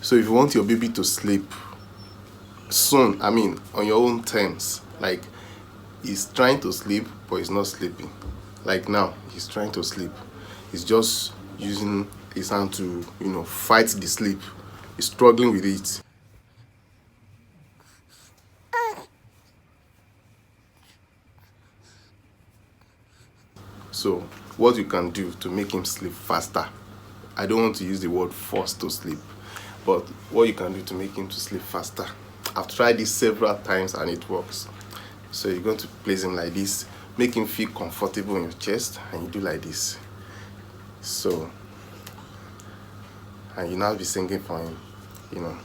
So if you want your baby to sleep soon, I mean on your own terms, like he's trying to sleep but he's not sleeping, like now he's trying to sleep, he's just using his hand to, you know, fight the sleep, he's struggling with it. So what you can do to make him sleep faster, I don't want to use the word force to sleep, but what you can do to make him to sleep faster, I've tried this several times and it works. So you're going to place him like this, make him feel comfortable in your chest, and you do like this. So, and you now be singing for him, you know.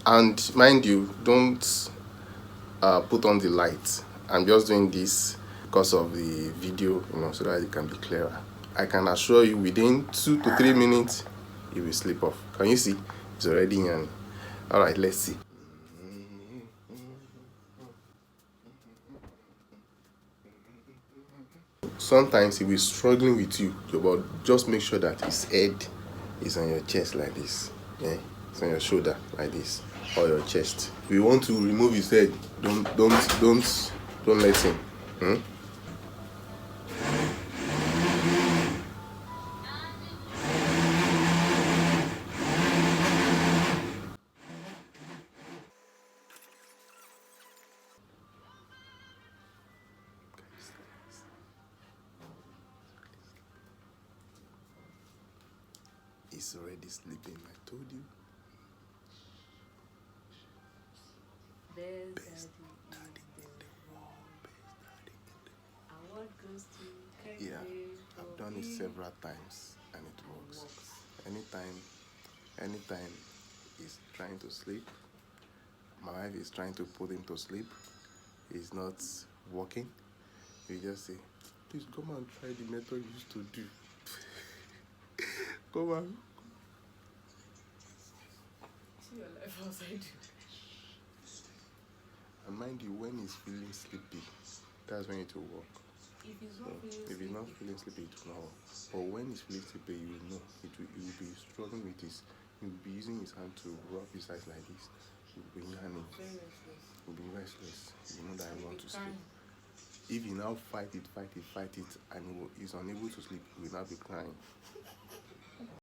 And mind you, don't put on the light. I'm just doing this because of the video, you know, so that it can be clearer. I can assure you within 2 to 3 minutes he will sleep off. Can you see? It's already in. All right, let's see. Sometimes he will be struggling with you, but just make sure that his head is on your chest like this. Yeah, it's on your shoulder like this, or your chest. If you want to remove his head, don't let him. He's already sleeping, I told you. Best daddy in the world. Award goes to Yeah, I've done it several times and it works. Anytime he's trying to sleep, my wife is trying to put him to sleep, he's not working, you just say, please come and try the method you used to do. Come on. See your life outside. And mind you, when he's feeling sleepy, that's when it will work. If he's not feeling If he's not feeling sleepy, it will not work. But when he's feeling sleepy, you will know. He will be struggling with this. He will be using his hand to rub his eyes like this. He will be yanning. He will be restless. You know that I want to sleep. If he now fight it, and he's unable to sleep, he will now be crying.